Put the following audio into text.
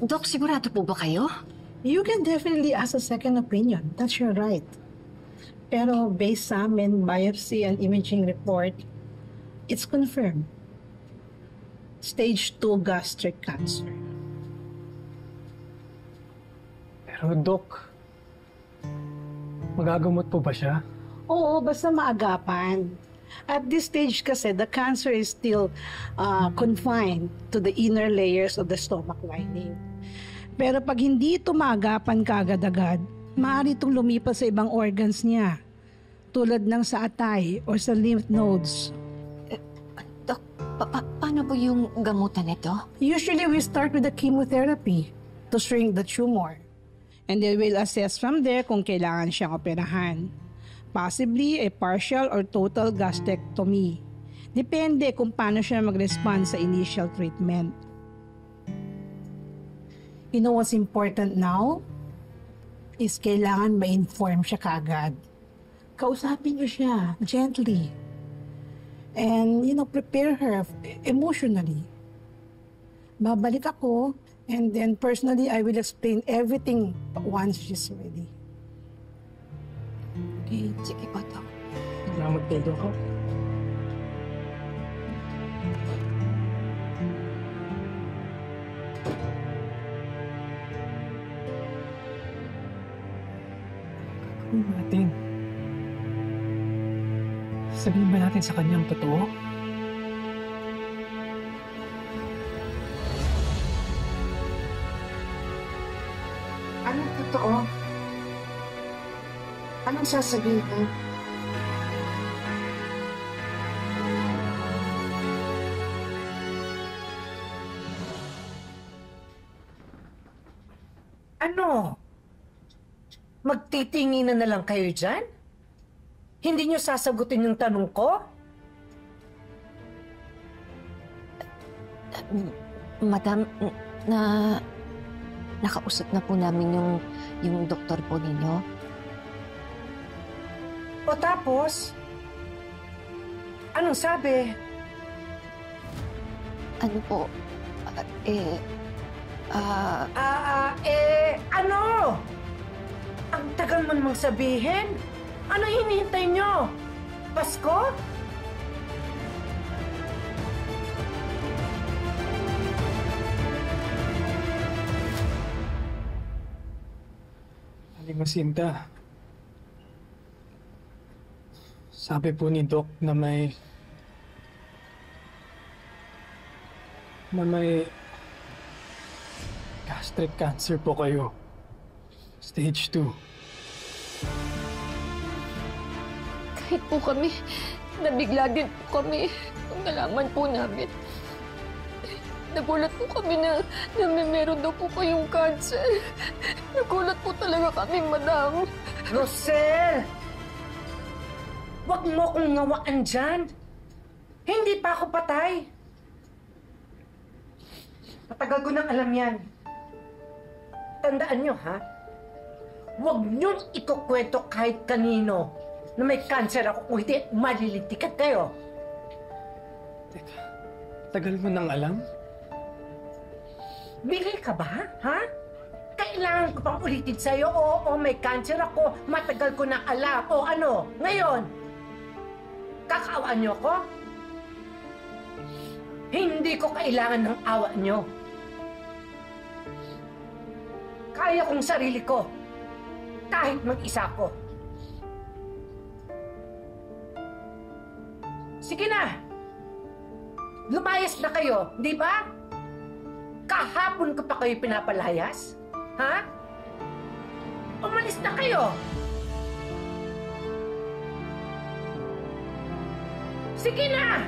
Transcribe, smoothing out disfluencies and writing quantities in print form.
Dok, sigurado po ba kayo? You can definitely ask a second opinion. That's your right. Pero based sa amin, biopsy and imaging report, it's confirmed. Stage 2 gastric cancer. Pero Dok, magagamot po ba siya? Oo, basta maagapan. At this stage kasi, the cancer is still confined to the inner layers of the stomach lining. Pero pag hindi ito maagapan kaagad-agad, maaari itong lumipas sa ibang organs niya, tulad ng sa atay or sa lymph nodes. Dok, paano po yung gamutan nito? Usually, we start with the chemotherapy to shrink the tumor. And they will assess from there kung kailangan siyang operahan. Possibly a partial or total gastrectomy. Depende kung paano siya mag-respond sa initial treatment. You know what's important now? Is kailangan ma-inform siya kaagad. Kausapin niyo siya gently. And, prepare her emotionally. Babalik ako, and then personally, I will explain everything once she's ready. Okay, sige po, Dok. Salamat po, Dok. Gagawin natin. Sabihin ba natin sa kanya ang totoo? Anong totoo? Anong sasabihin? Ano? Magtitinginan na lang kayo dyan? Hindi niyo sasagutin yung tanong ko? Madam, nakausap na po namin yung doktor po ninyo. O tapos? Anong sabi? Ano po? Ano? Ang tagal mo namang sabihin? Ano hinihintay nyo? Pasko? Aling Jacinta, sabi po ni Doc na may gastric cancer po kayo. Stage 2. Kahit po kami, nabigla din po kami nung nalaman po namin. Nagulat po kami na meron daw po kayong cancer. Nagulat po talaga kami, Madam. Rosel! Huwag mo kong ngawaan dyan. Hindi pa ako patay. Matagal ko nang alam yan. Tandaan nyo, ha? Huwag niyong ikukwento kahit kanino na may cancer ako kung hindi malilitikan kayo. Teka, tagal mo nang alam? Bigay ka ba, ha? Kailangan ko pang ulitin sa'yo, oo, may cancer ako, matagal ko nang alam, o ano, ngayon? Kakaawaan niyo ko? Hindi ko kailangan ng awa niyo. Kaya kong sarili ko, kahit mag-isa ko. Sige na! Lumayas na kayo, di ba? Kahapon ko pa kayo pinapalayas? Ha? Umalis na kayo! Sige na!